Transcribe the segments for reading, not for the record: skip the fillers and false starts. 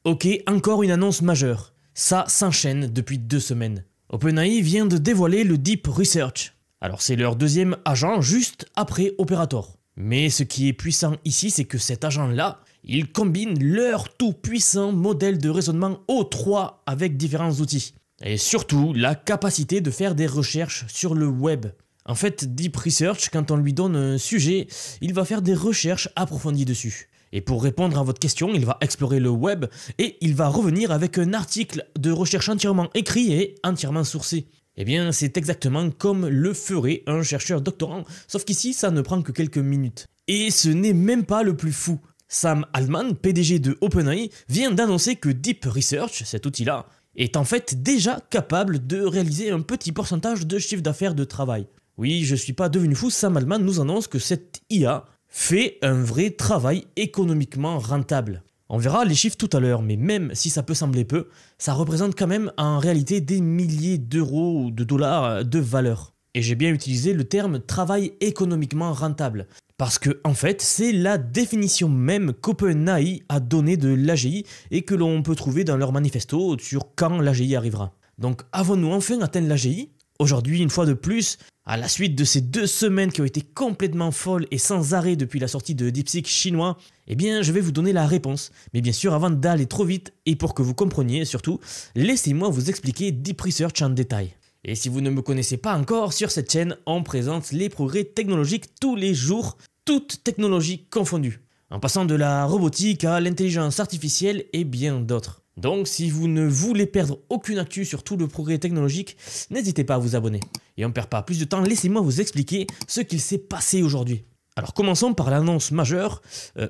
Ok, encore une annonce majeure. Ça s'enchaîne depuis 2 semaines. OpenAI vient de dévoiler le Deep Research. Alors c'est leur deuxième agent juste après Operator. Mais ce qui est puissant ici, c'est que cet agent-là, il combine leur tout puissant modèle de raisonnement O3 avec différents outils. Et surtout, la capacité de faire des recherches sur le web. En fait, Deep Research, quand on lui donne un sujet, il va faire des recherches approfondies dessus. Et pour répondre à votre question, il va explorer le web et il va revenir avec un article de recherche entièrement écrit et entièrement sourcé. Eh bien, c'est exactement comme le ferait un chercheur doctorant, sauf qu'ici, ça ne prend que quelques minutes. Et ce n'est même pas le plus fou. Sam Altman, PDG de OpenAI, vient d'annoncer que Deep Research, cet outil-là, est en fait déjà capable de réaliser un petit pourcentage de chiffre d'affaires de travail. Oui, je suis pas devenu fou, Sam Altman nous annonce que cette IA fait un vrai travail économiquement rentable. On verra les chiffres tout à l'heure, mais même si ça peut sembler peu, ça représente quand même en réalité des milliers d'euros ou de dollars de valeur. Et j'ai bien utilisé le terme travail économiquement rentable, parce que en fait c'est la définition même qu'OpenAI a donnée de l'AGI et que l'on peut trouver dans leur manifesto sur quand l'AGI arrivera. Donc avons-nous enfin atteint l'AGI ? Aujourd'hui, une fois de plus, à la suite de ces 2 semaines qui ont été complètement folles et sans arrêt depuis la sortie de DeepSeek chinois, eh bien je vais vous donner la réponse. Mais bien sûr, avant d'aller trop vite et pour que vous compreniez surtout, laissez-moi vous expliquer Deep Research en détail. Et si vous ne me connaissez pas encore, sur cette chaîne, on présente les progrès technologiques tous les jours, toutes technologies confondues, en passant de la robotique à l'intelligence artificielle et bien d'autres. Donc si vous ne voulez perdre aucune actu sur tout le progrès technologique, n'hésitez pas à vous abonner. Et on ne perd pas plus de temps, laissez-moi vous expliquer ce qu'il s'est passé aujourd'hui. Alors commençons par l'annonce majeure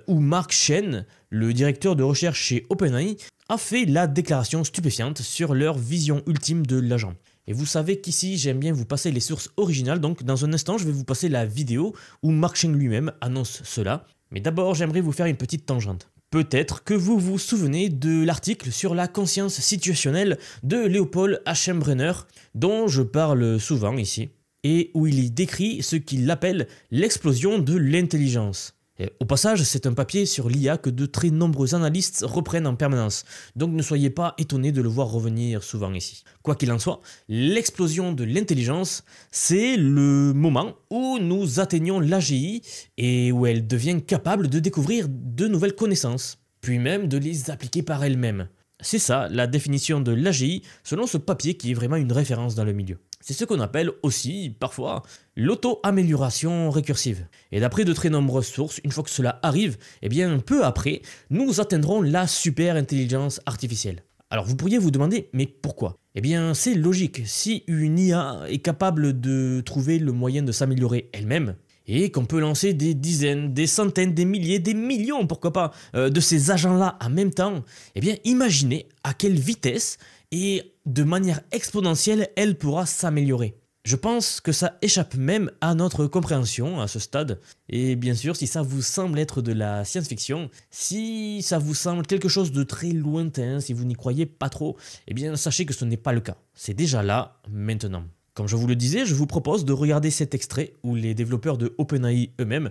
où Mark Chen, le directeur de recherche chez OpenAI, a fait la déclaration stupéfiante sur leur vision ultime de l'agent. Et vous savez qu'ici j'aime bien vous passer les sources originales, donc dans un instant je vais vous passer la vidéo où Mark Chen lui-même annonce cela. Mais d'abord j'aimerais vous faire une petite tangente. Peut-être que vous vous souvenez de l'article sur la conscience situationnelle de Leopold Aschenbrenner, dont je parle souvent ici, et où il y décrit ce qu'il appelle l'explosion de l'intelligence. Au passage, c'est un papier sur l'IA que de très nombreux analystes reprennent en permanence, donc ne soyez pas étonnés de le voir revenir souvent ici. Quoi qu'il en soit, l'explosion de l'intelligence, c'est le moment où nous atteignons l'AGI et où elle devient capable de découvrir de nouvelles connaissances, puis même de les appliquer par elle-même. C'est ça la définition de l'AGI selon ce papier qui est vraiment une référence dans le milieu. C'est ce qu'on appelle aussi, parfois, l'auto-amélioration récursive. Et d'après de très nombreuses sources, une fois que cela arrive, eh bien peu après, nous atteindrons la super intelligence artificielle. Alors vous pourriez vous demander, mais pourquoi ? Eh bien c'est logique, si une IA est capable de trouver le moyen de s'améliorer elle-même, et qu'on peut lancer des dizaines, des centaines, des milliers, des millions, pourquoi pas, de ces agents-là en même temps, eh bien imaginez à quelle vitesse et de manière exponentielle elle pourra s'améliorer. Je pense que ça échappe même à notre compréhension à ce stade, et bien sûr si ça vous semble être de la science-fiction, si ça vous semble quelque chose de très lointain, si vous n'y croyez pas trop, eh bien sachez que ce n'est pas le cas, c'est déjà là, maintenant. Comme je vous le disais, je vous propose de regarder cet extrait où les développeurs de OpenAI eux-mêmes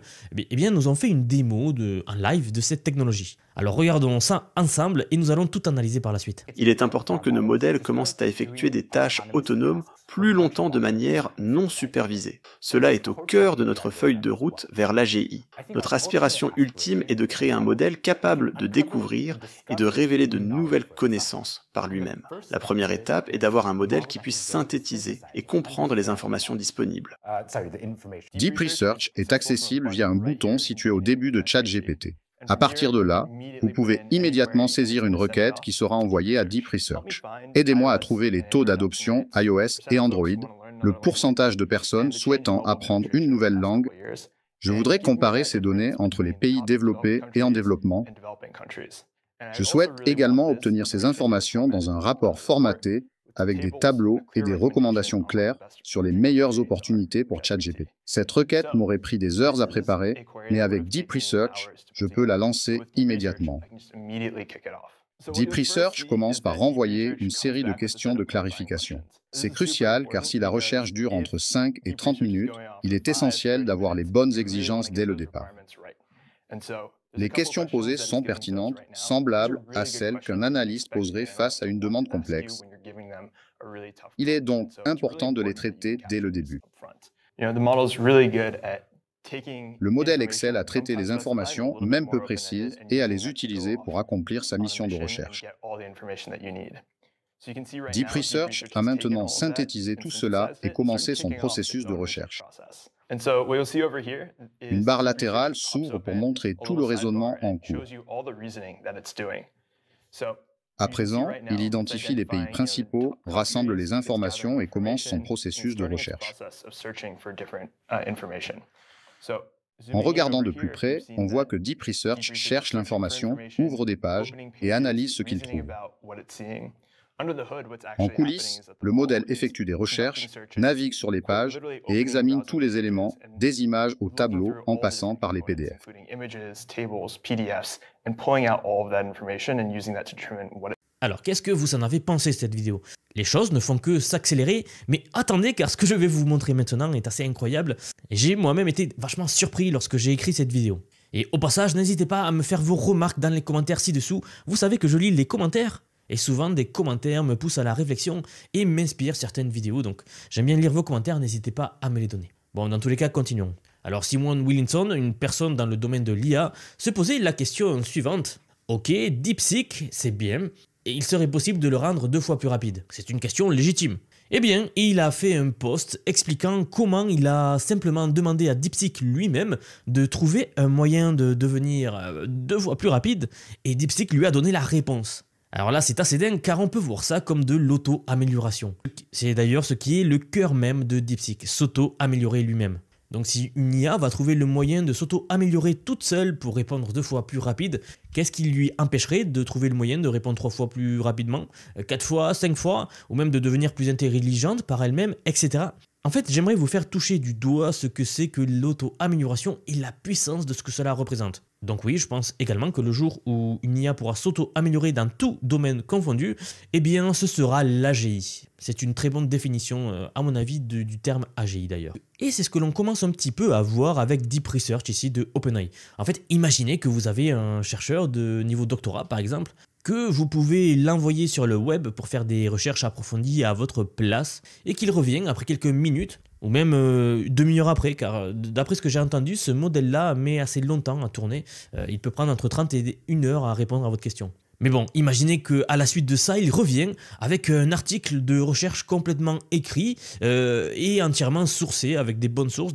nous ont fait une démo en live de cette technologie. Alors regardons ça ensemble et nous allons tout analyser par la suite. Il est important que nos modèles commencent à effectuer des tâches autonomes plus longtemps de manière non supervisée. Cela est au cœur de notre feuille de route vers l'AGI. Notre aspiration ultime est de créer un modèle capable de découvrir et de révéler de nouvelles connaissances par lui-même. La première étape est d'avoir un modèle qui puisse synthétiser et comprendre les informations disponibles. Deep Research est accessible via un bouton situé au début de ChatGPT. À partir de là, vous pouvez immédiatement saisir une requête qui sera envoyée à Deep Research. Aidez-moi à trouver les taux d'adoption iOS et Android, le pourcentage de personnes souhaitant apprendre une nouvelle langue. Je voudrais comparer ces données entre les pays développés et en développement. Je souhaite également obtenir ces informations dans un rapport formaté avec des tableaux et des recommandations claires sur les meilleures opportunités pour ChatGPT. Cette requête m'aurait pris des heures à préparer, mais avec Deep Research, je peux la lancer immédiatement. Deep Research commence par renvoyer une série de questions de clarification. C'est crucial car si la recherche dure entre 5 et 30 minutes, il est essentiel d'avoir les bonnes exigences dès le départ. Les questions posées sont pertinentes, semblables à celles qu'un analyste poserait face à une demande complexe. Il est donc important de les traiter dès le début. Le modèle excelle à traiter les informations, même peu précises, et à les utiliser pour accomplir sa mission de recherche. Deep Research a maintenant synthétisé tout cela et commencé son processus de recherche. Une barre latérale s'ouvre pour montrer tout le raisonnement en cours. À présent, il identifie les pays principaux, rassemble les informations et commence son processus de recherche. En regardant de plus près, on voit que Deep Research cherche l'information, ouvre des pages et analyse ce qu'il trouve. En coulisses, le modèle effectue des recherches, navigue sur les pages et examine tous les éléments, des images au tableau en passant par les PDF. Alors, qu'est-ce que vous en avez pensé de cette vidéo? Les choses ne font que s'accélérer, mais attendez car ce que je vais vous montrer maintenant est assez incroyable. J'ai moi-même été vachement surpris lorsque j'ai écrit cette vidéo. Et au passage, n'hésitez pas à me faire vos remarques dans les commentaires ci-dessous. Vous savez que je lis les commentaires. Et souvent, des commentaires me poussent à la réflexion et m'inspirent certaines vidéos. Donc, j'aime bien lire vos commentaires, n'hésitez pas à me les donner. Bon, dans tous les cas, continuons. Alors, Simon Williamson, une personne dans le domaine de l'IA, se posait la question suivante. Ok, DeepSeek, c'est bien, et il serait possible de le rendre 2 fois plus rapide. C'est une question légitime. Eh bien, il a fait un post expliquant comment il a simplement demandé à DeepSeek lui-même de trouver un moyen de devenir 2 fois plus rapide, et DeepSeek lui a donné la réponse. Alors là, c'est assez dingue car on peut voir ça comme de l'auto-amélioration. C'est d'ailleurs ce qui est le cœur même de DeepSeek, s'auto-améliorer lui-même. Donc si une IA va trouver le moyen de s'auto-améliorer toute seule pour répondre 2 fois plus rapide, qu'est-ce qui lui empêcherait de trouver le moyen de répondre 3 fois plus rapidement, 4 fois, 5 fois, ou même de devenir plus intelligente par elle-même, etc. En fait, j'aimerais vous faire toucher du doigt ce que c'est que l'auto-amélioration et la puissance de ce que cela représente. Donc oui, je pense également que le jour où une IA pourra s'auto-améliorer dans tout domaine confondu, eh bien ce sera l'AGI. C'est une très bonne définition, à mon avis, du terme AGI d'ailleurs. Et c'est ce que l'on commence un petit peu à voir avec Deep Research ici de OpenAI. En fait, imaginez que vous avez un chercheur de niveau doctorat par exemple, que vous pouvez l'envoyer sur le web pour faire des recherches approfondies à votre place et qu'il revient après quelques minutes ou même demi-heure après, car d'après ce que j'ai entendu, ce modèle-là met assez longtemps à tourner. Il peut prendre entre 30 et 1 heure à répondre à votre question. Mais bon, imaginez qu'à la suite de ça, il revient avec un article de recherche complètement écrit et entièrement sourcé, avec des bonnes sources,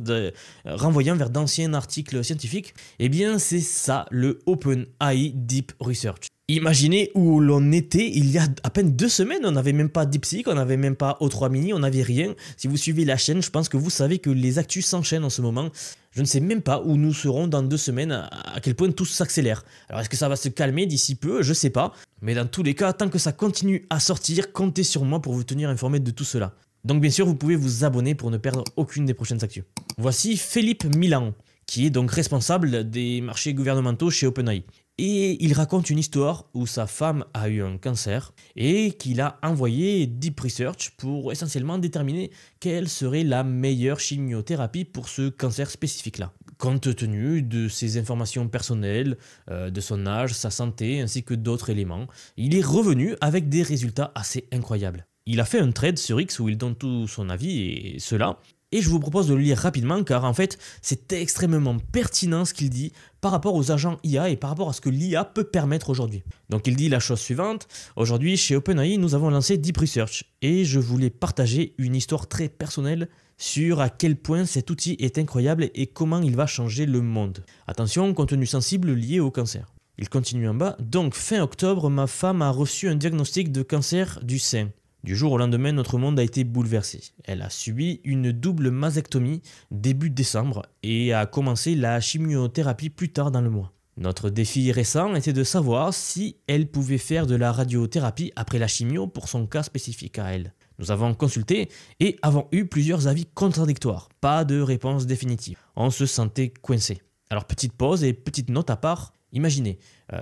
renvoyant vers d'anciens articles scientifiques. Eh bien, c'est ça, le OpenAI Deep Research. Imaginez où l'on était il y a à peine 2 semaines, on n'avait même pas DeepSeek, on n'avait même pas O3 Mini, on n'avait rien. Si vous suivez la chaîne, je pense que vous savez que les actus s'enchaînent en ce moment. Je ne sais même pas où nous serons dans 2 semaines, à quel point tout s'accélère. Alors est-ce que ça va se calmer d'ici peu? Je sais pas. Mais dans tous les cas, tant que ça continue à sortir, comptez sur moi pour vous tenir informé de tout cela. Donc bien sûr, vous pouvez vous abonner pour ne perdre aucune des prochaines actus. Voici Philippe Milan, qui est donc responsable des marchés gouvernementaux chez OpenAI. Et il raconte une histoire où sa femme a eu un cancer et qu'il a envoyé Deep Research pour essentiellement déterminer quelle serait la meilleure chimiothérapie pour ce cancer spécifique-là. Compte tenu de ses informations personnelles, de son âge, sa santé ainsi que d'autres éléments, il est revenu avec des résultats assez incroyables. Il a fait un thread sur X où il donne tout son avis et cela. Et je vous propose de le lire rapidement car en fait c'est extrêmement pertinent ce qu'il dit par rapport aux agents IA et par rapport à ce que l'IA peut permettre aujourd'hui. Donc il dit la chose suivante: aujourd'hui chez OpenAI nous avons lancé Deep Research et je voulais partager une histoire très personnelle sur à quel point cet outil est incroyable et comment il va changer le monde. Attention, contenu sensible lié au cancer. Il continue en bas: donc fin octobre ma femme a reçu un diagnostic de cancer du sein. Du jour au lendemain, notre monde a été bouleversé. Elle a subi une double mastectomie début décembre et a commencé la chimiothérapie plus tard dans le mois. Notre défi récent était de savoir si elle pouvait faire de la radiothérapie après la chimio pour son cas spécifique à elle. Nous avons consulté et avons eu plusieurs avis contradictoires. Pas de réponse définitive. On se sentait coincé. Alors petite pause et petite note à part. Imaginez,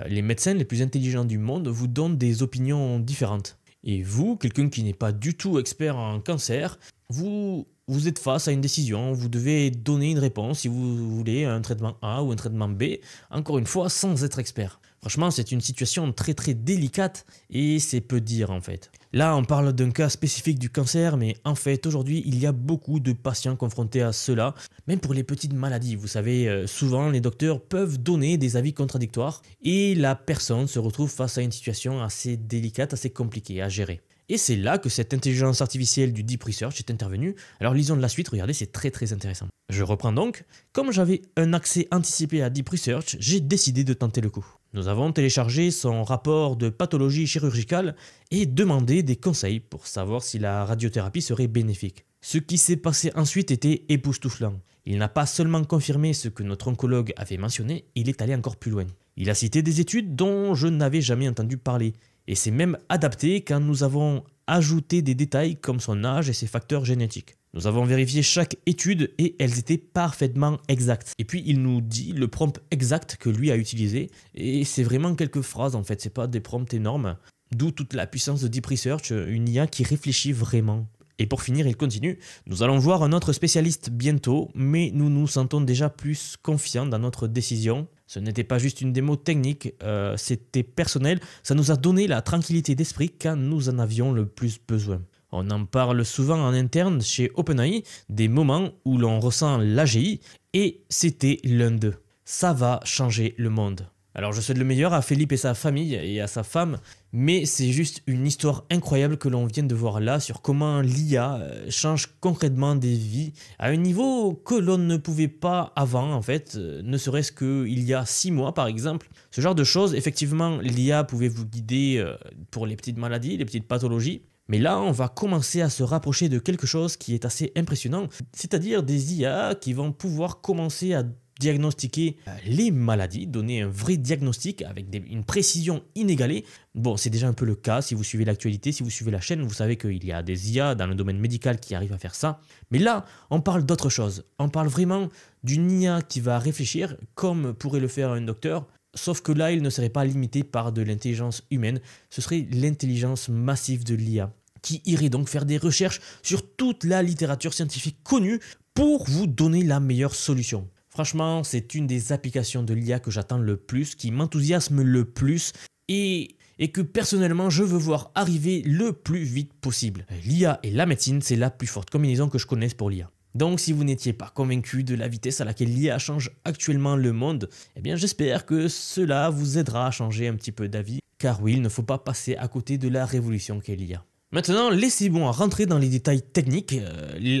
les médecins les plus intelligents du monde vous donnent des opinions différentes. Et vous, quelqu'un qui n'est pas du tout expert en cancer, vous vous êtes face à une décision, vous devez donner une réponse si vous voulez un traitement A ou un traitement B, encore une fois sans être expert. Franchement, c'est une situation très délicate et c'est peu dire en fait. Là, on parle d'un cas spécifique du cancer, mais en fait, aujourd'hui, il y a beaucoup de patients confrontés à cela, même pour les petites maladies. Vous savez, souvent, les docteurs peuvent donner des avis contradictoires et la personne se retrouve face à une situation assez délicate, assez compliquée à gérer. Et c'est là que cette intelligence artificielle du Deep Research est intervenue. Alors lisons de la suite, regardez, c'est très intéressant. Je reprends donc. Comme j'avais un accès anticipé à Deep Research, j'ai décidé de tenter le coup. Nous avons téléchargé son rapport de pathologie chirurgicale et demandé des conseils pour savoir si la radiothérapie serait bénéfique. Ce qui s'est passé ensuite était époustouflant. Il n'a pas seulement confirmé ce que notre oncologue avait mentionné, il est allé encore plus loin. Il a cité des études dont je n'avais jamais entendu parler. Et c'est même adapté quand nous avons ajouté des détails comme son âge et ses facteurs génétiques. Nous avons vérifié chaque étude et elles étaient parfaitement exactes. Et puis il nous dit le prompt exact que lui a utilisé. Et c'est vraiment quelques phrases en fait, c'est pas des prompts énormes. D'où toute la puissance de Deep Research, une IA qui réfléchit vraiment. Et pour finir, il continue. Nous allons voir un autre spécialiste bientôt, mais nous nous sentons déjà plus confiants dans notre décision. Ce n'était pas juste une démo technique, c'était personnel. Ça nous a donné la tranquillité d'esprit quand nous en avions le plus besoin. On en parle souvent en interne chez OpenAI, des moments où l'on ressent l'AGI, et c'était l'un d'eux. Ça va changer le monde. Alors je souhaite le meilleur à Philippe et sa famille et à sa femme, mais c'est juste une histoire incroyable que l'on vient de voir là sur comment l'IA change concrètement des vies à un niveau que l'on ne pouvait pas avant en fait, ne serait-ce qu'il y a 6 mois par exemple. Ce genre de choses, effectivement l'IA pouvait vous guider pour les petites maladies, les petites pathologies. Mais là, on va commencer à se rapprocher de quelque chose qui est assez impressionnant, c'est-à-dire des IA qui vont pouvoir commencer à diagnostiquer les maladies, donner un vrai diagnostic avec une précision inégalée. Bon, c'est déjà un peu le cas si vous suivez l'actualité, si vous suivez la chaîne, vous savez qu'il y a des IA dans le domaine médical qui arrivent à faire ça. Mais là, on parle d'autre chose. On parle vraiment d'une IA qui va réfléchir comme pourrait le faire un docteur, sauf que là, il ne serait pas limité par de l'intelligence humaine, ce serait l'intelligence massive de l'IA qui irait donc faire des recherches sur toute la littérature scientifique connue pour vous donner la meilleure solution. Franchement, c'est une des applications de l'IA que j'attends le plus, qui m'enthousiasme le plus et que personnellement je veux voir arriver le plus vite possible. L'IA et la médecine, c'est la plus forte combinaison que je connaisse pour l'IA. Donc si vous n'étiez pas convaincu de la vitesse à laquelle l'IA change actuellement le monde, eh bien j'espère que cela vous aidera à changer un petit peu d'avis, car oui, il ne faut pas passer à côté de la révolution qu'est l'IA. Maintenant, laissez-moi rentrer dans les détails techniques.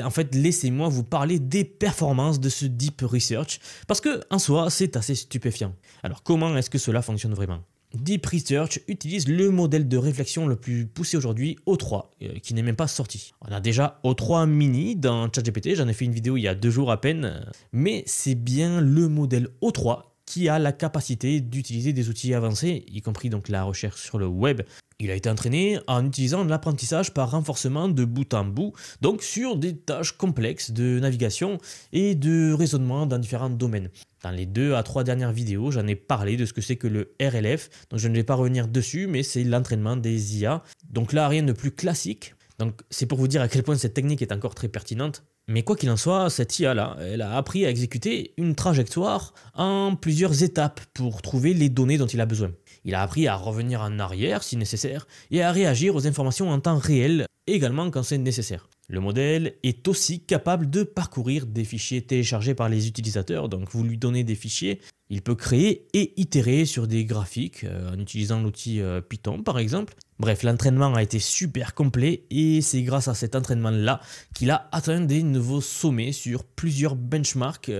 En fait, laissez-moi vous parler des performances de ce Deep Research, parce que en soi, c'est assez stupéfiant. Alors, comment est-ce que cela fonctionne vraiment ? Deep Research utilise le modèle de réflexion le plus poussé aujourd'hui, O3, qui n'est même pas sorti. On a déjà O3 Mini dans ChatGPT, j'en ai fait une vidéo il y a 2 jours à peine, mais c'est bien le modèle O3 qui a la capacité d'utiliser des outils avancés, y compris donc la recherche sur le web. Il a été entraîné en utilisant l'apprentissage par renforcement de bout en bout, donc sur des tâches complexes de navigation et de raisonnement dans différents domaines. Dans les 2 à 3 dernières vidéos, j'en ai parlé de ce que c'est que le RLF, donc je ne vais pas revenir dessus, mais c'est l'entraînement des IA. Donc là, rien de plus classique. Donc c'est pour vous dire à quel point cette technique est encore très pertinente. Mais quoi qu'il en soit, cette IA-là, elle a appris à exécuter une trajectoire en plusieurs étapes pour trouver les données dont il a besoin. Il a appris à revenir en arrière si nécessaire et à réagir aux informations en temps réel également quand c'est nécessaire. Le modèle est aussi capable de parcourir des fichiers téléchargés par les utilisateurs, donc vous lui donnez des fichiers, il peut créer et itérer sur des graphiques en utilisant l'outil Python par exemple. Bref, l'entraînement a été super complet et c'est grâce à cet entraînement-là qu'il a atteint des nouveaux sommets sur plusieurs benchmarks,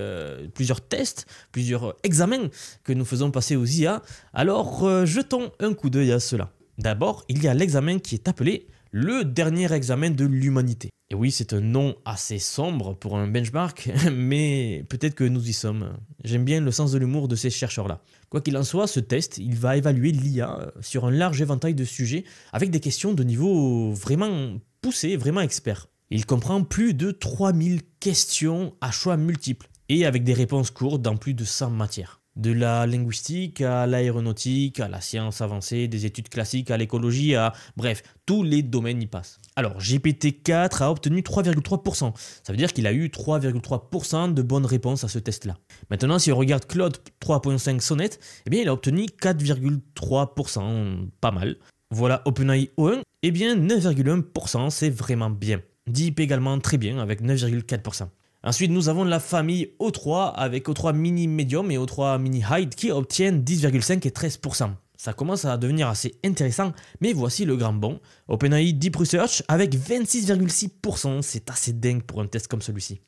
plusieurs tests, plusieurs examens que nous faisons passer aux IA. Alors, jetons un coup d'œil à cela. D'abord, il y a l'examen qui est appelé le dernier examen de l'humanité. Et oui, c'est un nom assez sombre pour un benchmark, mais peut-être que nous y sommes. J'aime bien le sens de l'humour de ces chercheurs-là. Quoi qu'il en soit, ce test, il va évaluer l'IA sur un large éventail de sujets avec des questions de niveau vraiment poussé, vraiment expert. Il comprend plus de 3000 questions à choix multiples et avec des réponses courtes dans plus de 100 matières. De la linguistique à l'aéronautique, à la science avancée, des études classiques à l'écologie, bref, tous les domaines y passent. Alors, GPT-4 a obtenu 3,3%. Ça veut dire qu'il a eu 3,3% de bonnes réponses à ce test-là. Maintenant, si on regarde Claude 3.5 Sonnet, eh bien, il a obtenu 4,3%, pas mal. Voilà OpenAI O1, eh bien 9,1%, c'est vraiment bien. Deep également très bien avec 9,4%. Ensuite, nous avons la famille O3 avec O3 Mini Medium et O3 Mini High qui obtiennent 10,5 et 13%. Ça commence à devenir assez intéressant, mais voici le grand bond. OpenAI Deep Research avec 26,6%, c'est assez dingue pour un test comme celui-ci.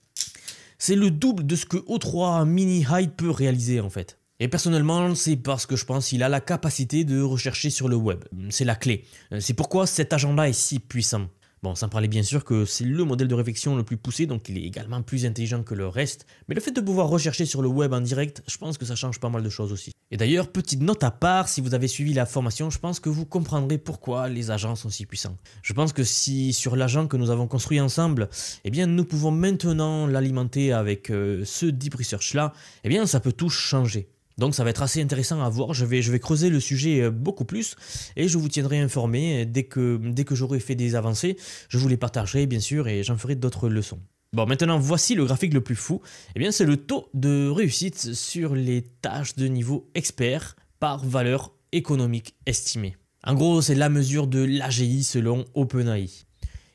C'est le double de ce que O3 Mini High peut réaliser en fait. Et personnellement, c'est parce que je pense qu'il a la capacité de rechercher sur le web. C'est la clé. C'est pourquoi cet agent-là est si puissant. Bon, sans parler bien sûr que c'est le modèle de réflexion le plus poussé, donc il est également plus intelligent que le reste. Mais le fait de pouvoir rechercher sur le web en direct, je pense que ça change pas mal de choses aussi. Et d'ailleurs, petite note à part, si vous avez suivi la formation, je pense que vous comprendrez pourquoi les agents sont si puissants. Je pense que si sur l'agent que nous avons construit ensemble, eh bien nous pouvons maintenant l'alimenter avec ce Deep Research là, eh bien ça peut tout changer. Donc ça va être assez intéressant à voir, je vais creuser le sujet beaucoup plus et je vous tiendrai informé dès que j'aurai fait des avancées, je vous les partagerai bien sûr et j'en ferai d'autres leçons. Bon, maintenant voici le graphique le plus fou, eh bien c'est le taux de réussite sur les tâches de niveau expert par valeur économique estimée. En gros, c'est la mesure de l'AGI selon OpenAI.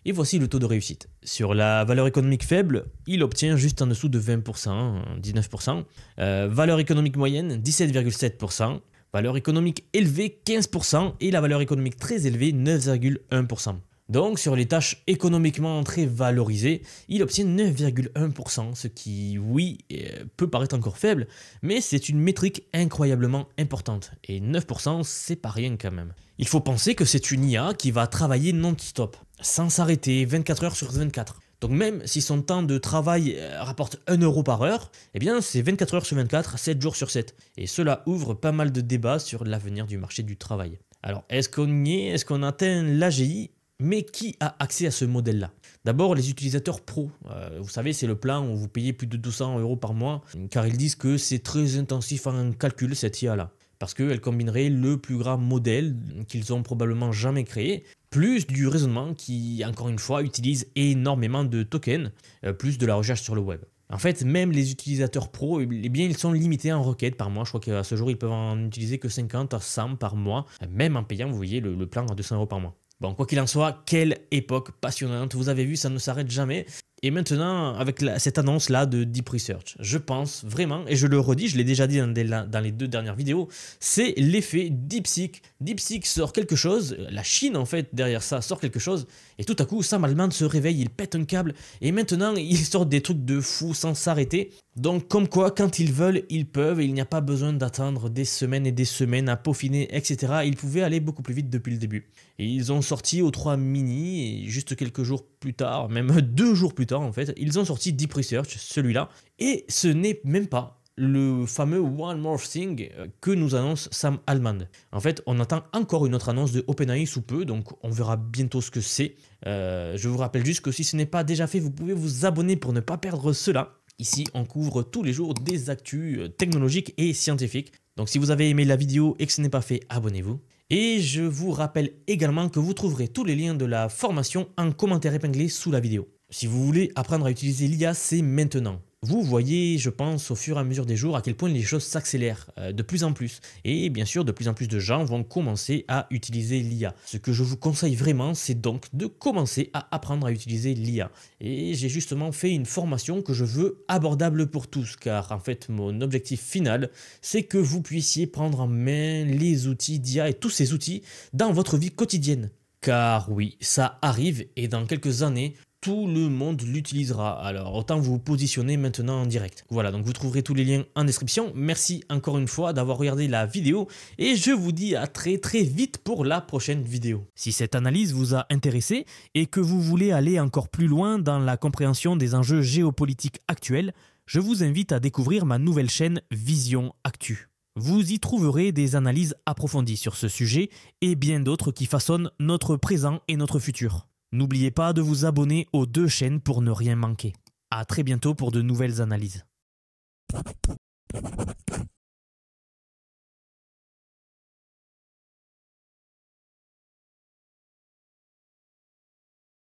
Et voici le taux de réussite. Sur la valeur économique faible, il obtient juste en dessous de 20%, 19%. Valeur économique moyenne, 17,7%. Valeur économique élevée, 15%. Et la valeur économique très élevée, 9,1%. Donc sur les tâches économiquement très valorisées, il obtient 9,1%, ce qui, oui, peut paraître encore faible, mais c'est une métrique incroyablement importante. Et 9%, c'est pas rien quand même. Il faut penser que c'est une IA qui va travailler non-stop, sans s'arrêter, 24 heures sur 24. Donc même si son temps de travail rapporte 1 euro par heure, eh bien c'est 24 heures sur 24, 7 jours sur 7. Et cela ouvre pas mal de débats sur l'avenir du marché du travail. Alors est-ce qu'on y est? Est-ce qu'on atteint l'AGI? Mais qui a accès à ce modèle-là? D'abord, les utilisateurs pro. Vous savez, c'est le plan où vous payez plus de 200 € par mois, car ils disent que c'est très intensif en calcul, cette IA-là. Parce qu'elle combinerait le plus grand modèle qu'ils ont probablement jamais créé, plus du raisonnement qui, encore une fois, utilise énormément de tokens, plus de la recherche sur le web. En fait, même les utilisateurs pro, eh bien, ils sont limités en requêtes par mois. Je crois qu'à ce jour, ils peuvent en utiliser que 50 à 100 par mois, même en payant, vous voyez, le plan à 200 € par mois. Bon, quoi qu'il en soit, quelle époque passionnante. Vous avez vu, ça ne s'arrête jamais. Et maintenant, avec cette annonce-là de Deep Research, je pense vraiment, et je le redis, je l'ai déjà dit dans les 2 dernières vidéos, c'est l'effet DeepSeek. DeepSeek sort quelque chose, la Chine en fait, derrière ça, sort quelque chose, et tout à coup, Sam Altman se réveille, il pète un câble, et maintenant, il sort des trucs de fou sans s'arrêter. Donc, comme quoi, quand ils veulent, ils peuvent, et il n'y a pas besoin d'attendre des semaines et des semaines à peaufiner, etc. Ils pouvaient aller beaucoup plus vite depuis le début. Et ils ont sorti O3 Mini, et juste quelques jours plus tard, même 2 jours plus tard en fait, ils ont sorti Deep Research, celui-là, et ce n'est même pas le fameux One More Thing que nous annonce Sam Altman. En fait, on attend encore une autre annonce de OpenAI sous peu, donc on verra bientôt ce que c'est. Je vous rappelle juste que si ce n'est pas déjà fait, vous pouvez vous abonner pour ne pas perdre cela. Ici, on couvre tous les jours des actus technologiques et scientifiques. Donc si vous avez aimé la vidéo et que ce n'est pas fait, abonnez-vous. Et je vous rappelle également que vous trouverez tous les liens de la formation en commentaire épinglé sous la vidéo. Si vous voulez apprendre à utiliser l'IA, c'est maintenant. Vous voyez, je pense, au fur et à mesure des jours, à quel point les choses s'accélèrent de plus en plus. Et bien sûr, de plus en plus de gens vont commencer à utiliser l'IA. Ce que je vous conseille vraiment, c'est donc de commencer à apprendre à utiliser l'IA. Et j'ai justement fait une formation que je veux abordable pour tous, car en fait, mon objectif final, c'est que vous puissiez prendre en main les outils d'IA et tous ces outils dans votre vie quotidienne. Car oui, ça arrive et dans quelques années, tout le monde l'utilisera. Alors autant vous positionner maintenant en direct. Voilà, donc vous trouverez tous les liens en description. Merci encore une fois d'avoir regardé la vidéo et je vous dis à très vite pour la prochaine vidéo. Si cette analyse vous a intéressé et que vous voulez aller encore plus loin dans la compréhension des enjeux géopolitiques actuels, je vous invite à découvrir ma nouvelle chaîne Vision Actu. Vous y trouverez des analyses approfondies sur ce sujet et bien d'autres qui façonnent notre présent et notre futur. N'oubliez pas de vous abonner aux 2 chaînes pour ne rien manquer. À très bientôt pour de nouvelles analyses.